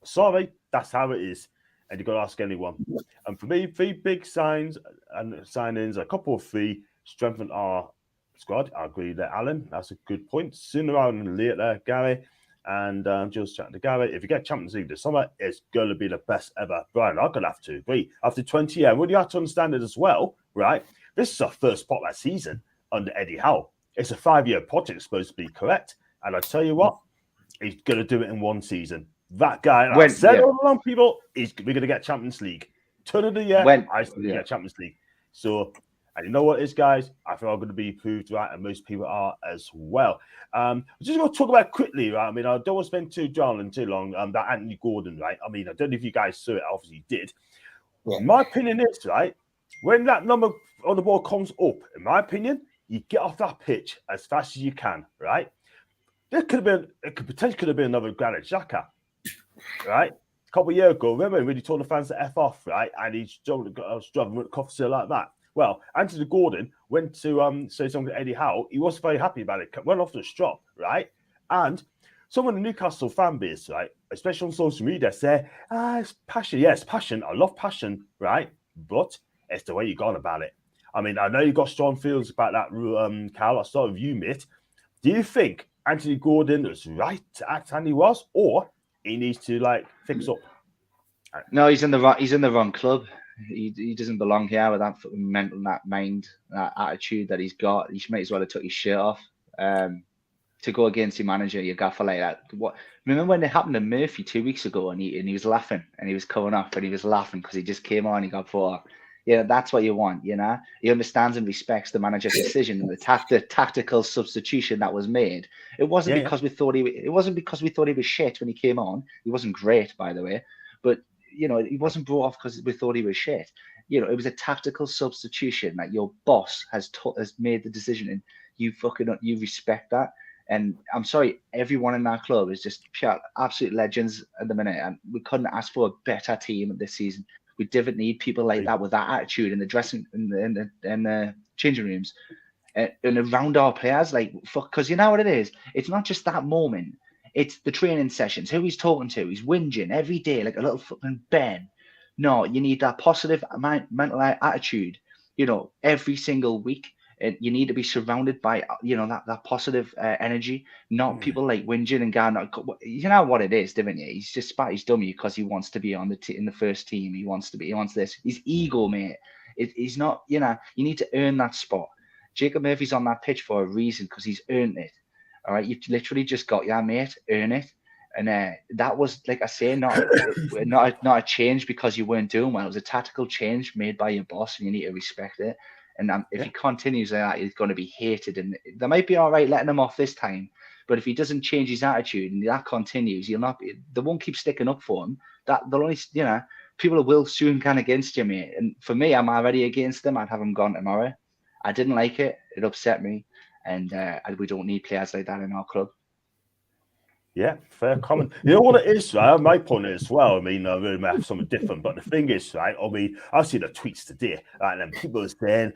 Sorry, that's how it is. And you've got to ask anyone. And for me, 3 big signings, a couple of 3 strengthen our squad. I agree there, Alan. That's a good point. Sooner rather than later, Gary. And just chatting to Gary, if you get Champions League this summer, it's going to be the best ever. Brian, I'm going to have to agree. After 20 years, well, you have to understand it as well, right? This is our first pot that season under Eddie Howe. It's a 5-year project, supposed to be correct. And I tell you what, he's going to do it in 1 season. That guy, I said all along, people, we're going to get Champions League. Turn of the year, I still get Champions League. So, and you know what it is, guys? I think I'm going to be proved right, and most people are as well. I'm just going to talk about quickly, right? I mean, I don't want to spend too long, that Anthony Gordon, right? I mean, I don't know if you guys saw it. Obviously, you did. Yeah. My opinion is, right, when that number on the ball comes up, in my opinion, you get off that pitch as fast as you can, right? It potentially could have been another Granit Xhaka, right? A couple of years ago, remember when he told the fans to F off, right? And he's struggling with coffee like that. Well, Anthony Gordon went to say something to Eddie Howe. He wasn't very happy about it. Went off the strop, right? And someone in the Newcastle fan base, right, especially on social media, say, it's passion. Yes, passion. I love passion, right? But it's the way you've gone about it. I mean, I know you've got strong feelings about that, Cal. I'll start with you, mate. Do you think Anthony Gordon was right to act and he was, or he needs to fix up? No, he's in the wrong club. He doesn't belong here with that mental, that mind, that attitude that he's got. He might as well have took his shirt off. To go against your manager, your gaffer like that. Remember when it happened to Murphy 2 weeks ago, and he was laughing, and he was coming off, and he was laughing because he just came on, he got photo. That's what you want. He understands and respects the manager's decision and the tactical substitution that was made. It wasn't because we thought it wasn't because we thought he was shit when he came on. He wasn't great, by the way, but he wasn't brought off because we thought he was shit. It was a tactical substitution that your boss has made the decision, and you respect that. And I'm sorry, everyone in our club is just pure absolute legends at the minute, and we couldn't ask for a better team this season. We didn't need people like that with that attitude in the dressing in the changing rooms and around our players. Because you know what it is. It's not just that moment. It's the training sessions. Who he's talking to. He's whinging every day like a little fucking Ben. No, you need that positive mental attitude. Every single week. And you need to be surrounded by that positive energy, not people like whinging and going. You know what it is, don't you? He's just spat his dummy because he wants to be on in the first team. He wants this. His ego, mate. He's not. You need to earn that spot. Jacob Murphy's on that pitch for a reason because he's earned it. All right, you've literally just got mate, earn it. And that was, like I say, not a change because you weren't doing well. It was a tactical change made by your boss, and you need to respect it. And if he continues like that, he's going to be hated. And they might be all right letting him off this time, but if he doesn't change his attitude and that continues, they won't keep sticking up for him. That they'll only, people will soon can against you, mate. And for me, I'm already against them. I'd have him gone tomorrow. I didn't like it. It upset me, and we don't need players like that in our club. Yeah, fair comment. You know what it is, right? My point is, well, I mean, we might have something different, but the thing is, right, I've seen the tweets today, right, and people are saying,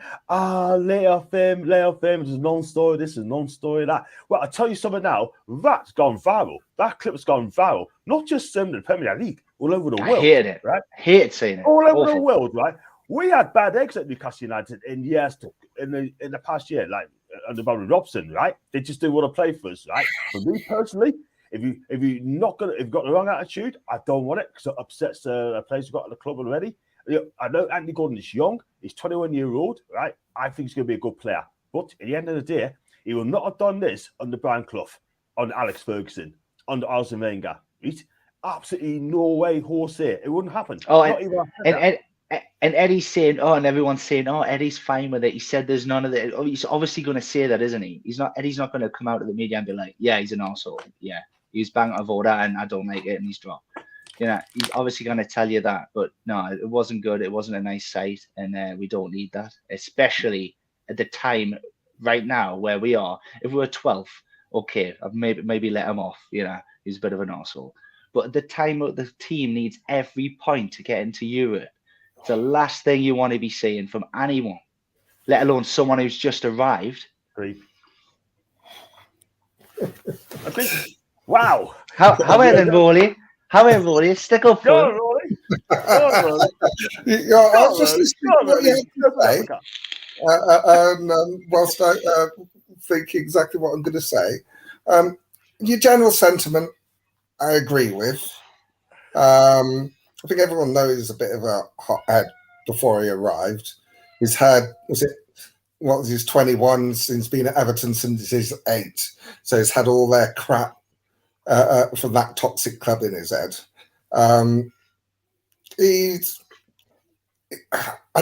lay off him, this is non-story, this is non-story, that. Well, I'll tell you something now, that's gone viral. That clip has gone viral, not just in the Premier League, all over the world. I hate it, right? I hate seeing it. All over the world, right? We had bad eggs at Newcastle United in the past year, like under Barry Robson, right? They just didn't want to play for us, right? For me personally, if you've got the wrong attitude, I don't want it because it upsets the players who've got at the club already. I know Anthony Gordon is young; he's 21-year-old, right? I think he's going to be a good player, but at the end of the day, he will not have done this under Brian Clough, under Alex Ferguson, under Arsene Wenger. Right? Absolutely no way, horse here. It wouldn't happen. Oh, and Eddie's saying, and everyone's saying, Eddie's fine with it. He said there's none of it. Oh, he's obviously going to say that, isn't he? Eddie's not going to come out of the media and be like, yeah, he's an arsehole. Yeah, he's bang out of order and I don't like it and he's dropped. He's obviously going to tell you that. But no, it wasn't good. It wasn't a nice sight. And we don't need that, especially at the time right now where we are. If we were 12th, okay, I'd maybe let him off. He's a bit of an arsehole. But at the time, the team needs every point to get into Europe. It's the last thing you want to be seeing from anyone, let alone someone who's just arrived. Great. Wow. How about then, Rolly? How about Rolly? Stick up for Go on, Rolly. I was just listening to what you had to say, whilst I think exactly what I'm going to say. Your general sentiment, I agree with. I think everyone knows he's a bit of a hothead before he arrived. He's had, he's 21, since being at Everton since he's 8. So he's had all their crap from that toxic club in his head. I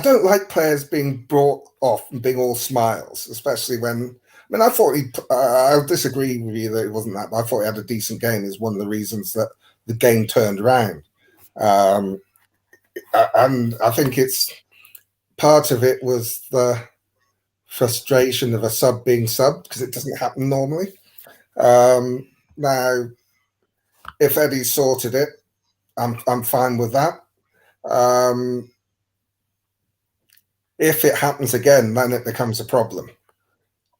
don't like players being brought off and being all smiles, especially when, I thought I disagree with you that it wasn't that, but I thought he had a decent game. Is one of the reasons that the game turned around. And I think it's part of it was the frustration of a sub being subbed because it doesn't happen normally. Now, if Eddie sorted it, I'm fine with that. If it happens again, then it becomes a problem.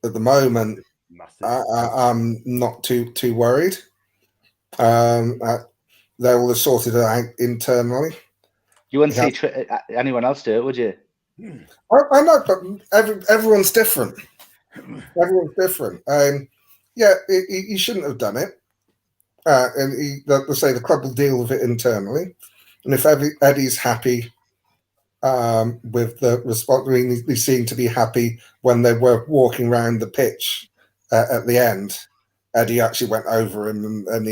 At the moment, I'm not too worried. They will have sorted it out internally. You wouldn't see anyone else do it, would you? I know, but everyone's different. Everyone's different. He shouldn't have done it. And they say the club will deal with it internally. And if Eddie's happy with the response, they seemed to be happy when they were walking around the pitch at the end. Eddie actually went over him and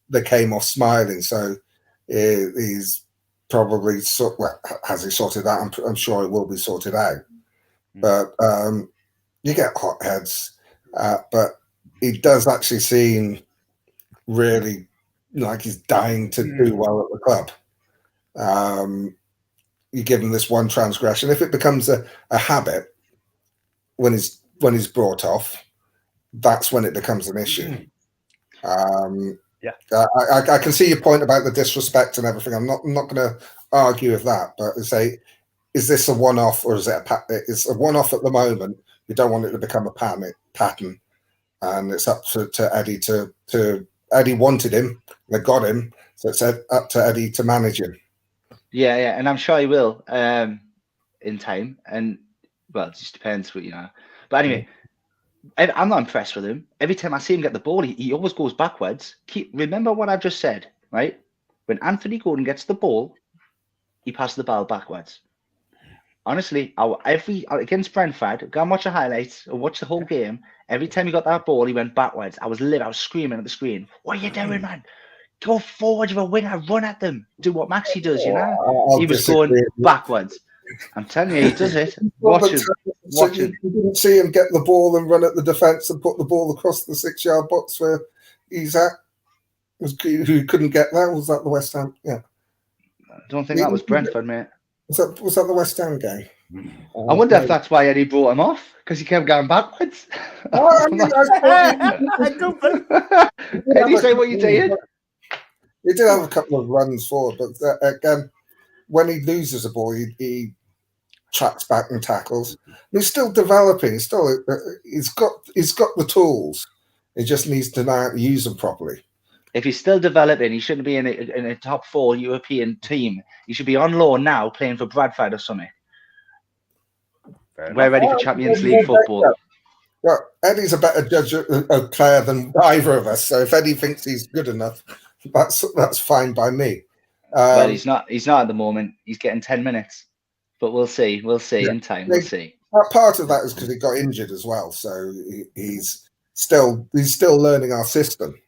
they came off smiling. So he's probably has he sorted out? I'm sure it will be sorted out. But you get hotheads, but he does actually seem really like he's dying to do well at the club. You give him this one transgression. If it becomes a habit when he's brought off, that's when it becomes an issue. I can see your point about the disrespect and everything. I'm not going to argue with that, but say, is this a one-off or is it it's a one-off at the moment? You don't want it to become a pattern, and it's up to Eddie to Eddie wanted him, they got him, so it's up to Eddie to manage him. Yeah, and I'm sure he will in time. And well, it just depends what you know. But anyway, I'm not impressed with him. Every time I see him get the ball, he always goes backwards. Remember what I've just said, right? When Anthony Gordon gets the ball, he passes the ball backwards. Honestly, against Brentford, go and watch the highlights or watch the whole game. Every time he got that ball, he went backwards. I was screaming at the screen. What are you doing, man? Go forward, you're a winner. Run at them. Do what Maxi does, you know? He was going backwards. I'm telling you, he does it. Watch him. You didn't see him get the ball and run at the defence and put the ball across the 6-yard box where he's at. Who couldn't get that? Was that the West Ham? Yeah. I don't think that was Brentford, mate. Was that the West Ham game? I wonder if that's why Eddie brought him off, because he kept going backwards. Eddie, say what you did. He did have a couple of runs forward, but again, when he loses a ball, he tracks back and tackles. And he's still developing. He's got the tools. He just needs to know how to use them properly. If he's still developing, he shouldn't be in a top 4 European team. He should be on loan now, playing for Bradford or something. We're ready for Champions League football. Well, Eddie's a better judge of player than either of us. So if Eddie thinks he's good enough, that's fine by me. Well, he's not at the moment. He's getting 10 minutes, but we'll see. We'll see in time. We'll see. Part of that is because he got injured as well, so he's still learning our system.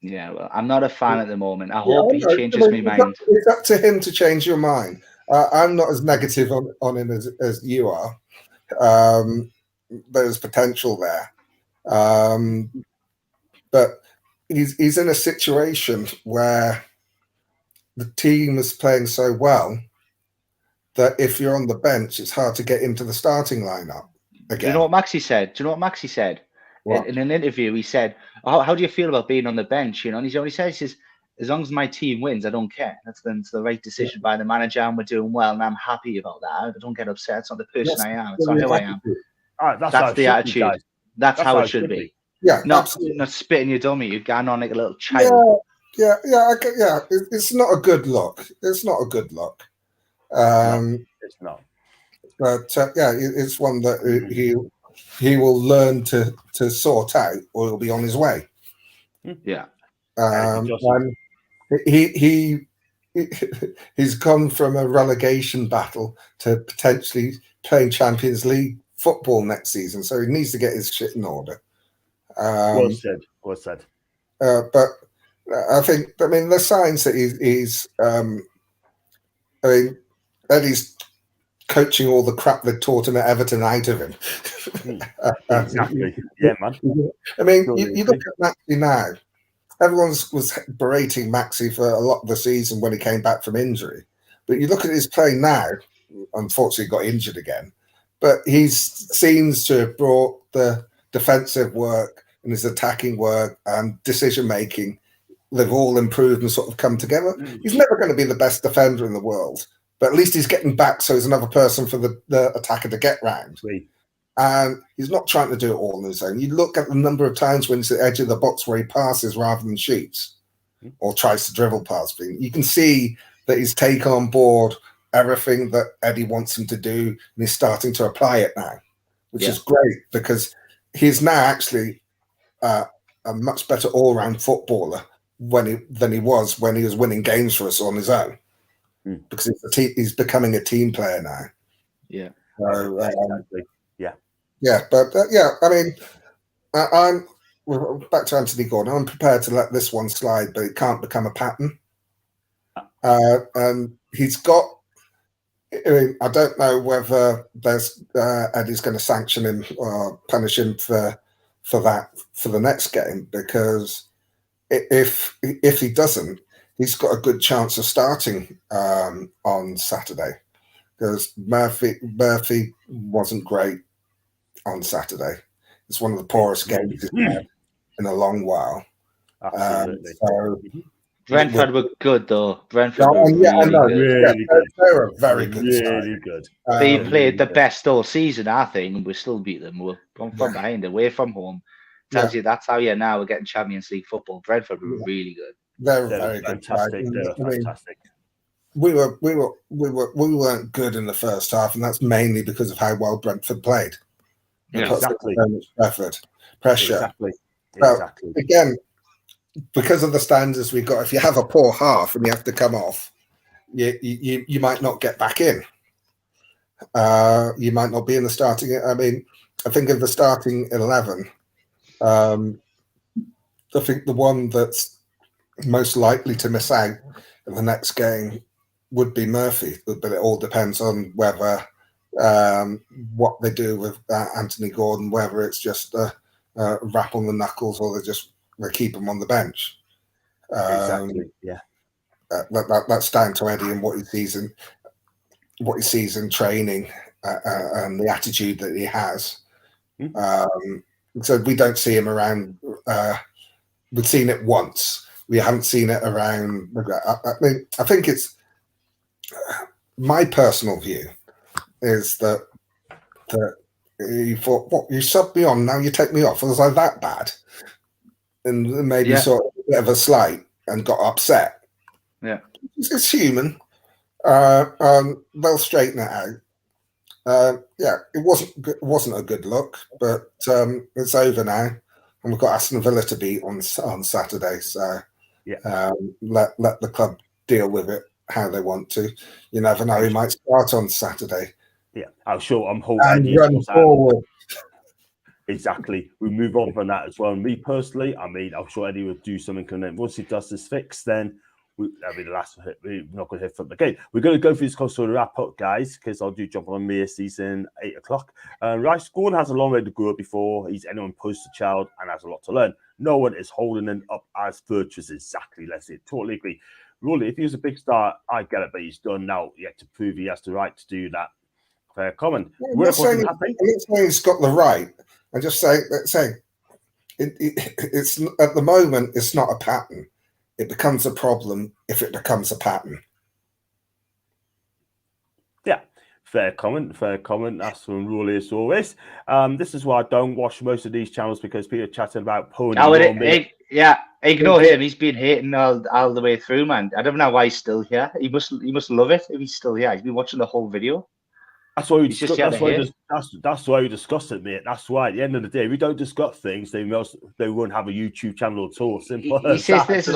Yeah, well, I'm not a fan at the moment. I hope he changes my mind. It's up to him to change your mind. I'm not as negative on him as you are. There's potential there, but he's in a situation where the team is playing so well that if you're on the bench, it's hard to get into the starting lineup again. Do you know what Maxi said? In an interview, he said, how do you feel about being on the bench? You know, and he only says, as long as my team wins, I don't care. That's the right decision by the manager, and we're doing well, and I'm happy about that. I don't get upset. It's not the person I am. It's not who I am. That's the attitude. That's how it should be. Yeah, not spitting your dummy. You're going on like a little child. Yeah. It's not a good look. It's not a good look. It's not. But it's one that he will learn to sort out, or he'll be on his way. Yeah. And he's gone from a relegation battle to potentially playing Champions League football next season, so he needs to get his shit in order. Well said. But I think, the signs that he's Eddie's coaching all the crap they taught him at Everton out of him. Exactly. Yeah, man. You look at Maxi now. Everyone was berating Maxi for a lot of the season when he came back from injury. But you look at his play now, unfortunately got injured again, but he seems to have brought the defensive work and his attacking work and decision-making. They've all improved and sort of come together. He's never going to be the best defender in the world, but at least he's getting back so there's another person for the attacker to get round. And he's not trying to do it all on his own. You look at the number of times when he's at the edge of the box where he passes rather than shoots or tries to dribble past people. You can see that he's taken on board everything that Eddie wants him to do, and he's starting to apply it now, which is great because he's now actually a much better all-round footballer than he was when he was winning games for us on his own, because he's becoming a team player now. Yeah. So, exactly. I'm back to Anthony Gordon. I'm prepared to let this one slide, but it can't become a pattern. and he's got. I mean, I don't know whether there's Eddie's going to sanction him or punish him for that for the next game, because if he doesn't, he's got a good chance of starting on Saturday, because Murphy wasn't great on Saturday. It's one of the poorest games he's had in a long while. Absolutely. So Brentford were good though. Brentford were really good. Really good. They were a very good Really side. good. They played the best all season, I think, and we still beat them. We're from behind, away from home. Tells you that's how now we're getting Champions League football. Brentford were really good. They're very fantastic. good. They were fantastic. We weren't good in the first half, and that's mainly because of how well Brentford played. Exactly. So much pressure. Exactly. Well, again, because of the standards we got, if you have a poor half and you have to come off, you might not get back in. You might not be in the starting. I mean, I think of the starting 11. I think the one that's most likely to miss out in the next game would be Murphy, but it all depends on whether what they do with Anthony Gordon, whether it's just a rap on the knuckles or they keep him on the bench. Exactly. Yeah. That's down to Eddie and what he sees in training and the attitude that he has. So we don't see him around. We've seen it once. We haven't seen it around. I mean, I think it's my personal view is that you thought, what, you subbed me on, now you take me off. Was I that bad? And maybe sort of a bit of a slight and got upset. Yeah, it's human. They'll straighten it out. It wasn't a good look, but it's over now, and we've got Aston Villa to beat on Saturday. So let the club deal with it how they want to. You never know; he might start on Saturday. Yeah, I'm sure. I'm hoping and run forward. Exactly. We move on from that as well. And me personally, I mean, I'm sure Eddie will do something. And then once he does this fix, then that'll be the last hit. We're not going to hit from the gate. We're going to go through this console to wrap up, guys, because I'll do jump on May season 8 o'clock. Rice Gordon has a long way to go before he's anyone poster child and has a lot to learn. No one is holding him up as virtuous. Exactly. Let's totally agree. Really, if he was a big star, I get it, but he's done now. Yet to prove he has the right to do that. Fair comment. I'm not saying he's got the right. I just say it's at the moment it's not a pattern. It becomes a problem if it becomes a pattern. Yeah, fair comment. That's from Ruley as always. This is why I don't watch most of these channels, because people are chatting about pony. Ignore him. He's been hating all the way through, man. I don't know why he's still here. He must love it if he's still here. He's been watching the whole video. That's why we discuss it, mate. That's why at the end of the day, we don't discuss things. They won't have a YouTube channel at all. Simple. He says this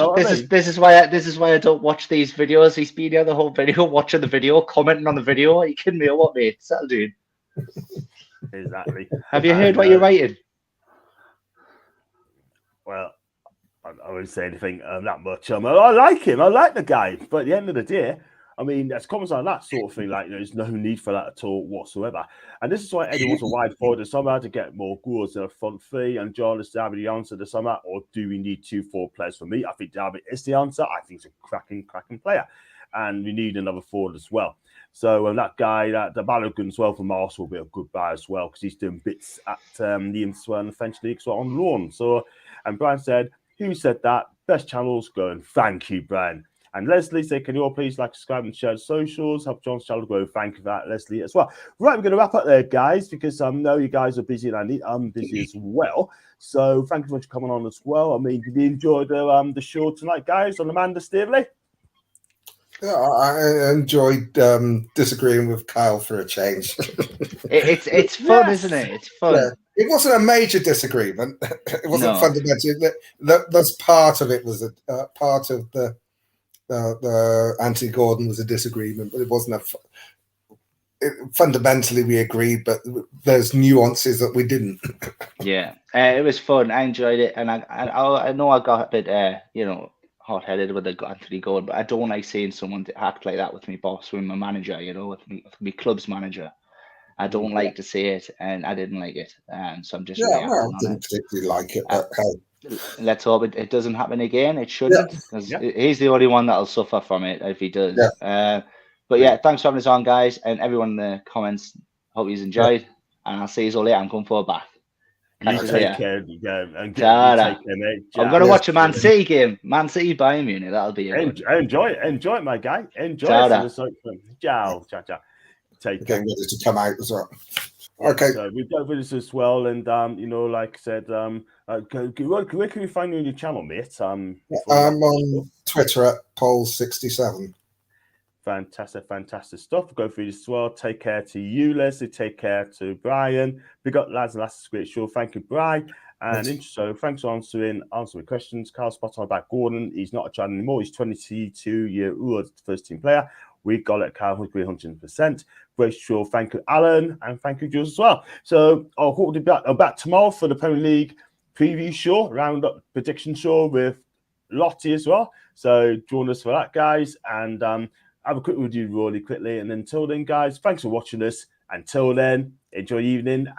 is why I don't watch these videos. He's been here the whole video, watching the video, commenting on the video. Are you kidding me or what, mate? That'll do. Exactly. Have you heard what you're writing? Well, I won't say anything that much. I like him. I like the guy. But at the end of the day, I mean, there's comments on that sort of thing, like, there's no need for that at all whatsoever. And this is why Eddie wants a wide forward this summer to get more goals in a front three. And John, is Derby the answer this summer, or do we need 2 forward players? For me, I think Derby is the answer. I think he's a cracking player. And we need another forward as well. So that guy, the Balogun as well from Arsenal, will be a good buy as well, because he's doing bits at the INSTA and the French League on loan. So, and Brian said, who said that? Best channels going. Thank you, Brian. And Leslie said, can you all please subscribe and share socials? Help John's channel grow. Thank you for that, Leslie, as well. Right, we're going to wrap up there, guys, because I know you guys are busy and I'm busy as well. So thank you so much for coming on as well. I mean, did you enjoy the show tonight, guys, on Amanda Staveley? Yeah, I enjoyed disagreeing with Kyle for a change. It's fun, isn't it? It's fun. Yeah. It wasn't a major disagreement. It wasn't fundamental. That's part of it. Was a part of the Anthony Gordon was a disagreement, but it wasn't fundamentally we agreed, but there's nuances that we didn't. Yeah, it was fun. I enjoyed it, and I know I got a bit hot-headed with the Anthony Gordon, but I don't like seeing someone act like that with me boss, with my manager, you know, with me club's manager. I don't like to see it, and I didn't like it, so I'm just reacting I on didn't particularly like it, but hey. Let's hope it doesn't happen again. It shouldn't, because he's the only one that'll suffer from it if he does. But yeah, thanks for having us on, guys, and everyone in the comments. Hope you enjoyed, and I'll see you all later. I'm coming for a bath. You take care, and take care, mate. I'm gonna watch a Man City game. Man City Bayern Munich. That'll be it. Enjoy it, my guy. Enjoy it. Ciao. Take care. Getting ready to come out as well. Okay. So we've got this as well, and you know, like I said, where can we find you on your channel, mate? I'm on Twitter at Poll67. Fantastic stuff. We'll go through this as well. Take care to you, Leslie. Take care to Brian. We got lads and lasses, great show. Thank you, Brian. And so thanks for answering questions. Carl spot on about Gordon. He's not a child anymore. He's 22-year-old first team player. We got it, Carl. 100%. Great show. Thank you, Alan, and thank you, Jules, as well. So I'll be back tomorrow for the Premier League preview show, roundup prediction show with Lottie as well. So join us for that, guys, and have a quick review really quickly. And until then, guys, thanks for watching us. Until then, enjoy your evening and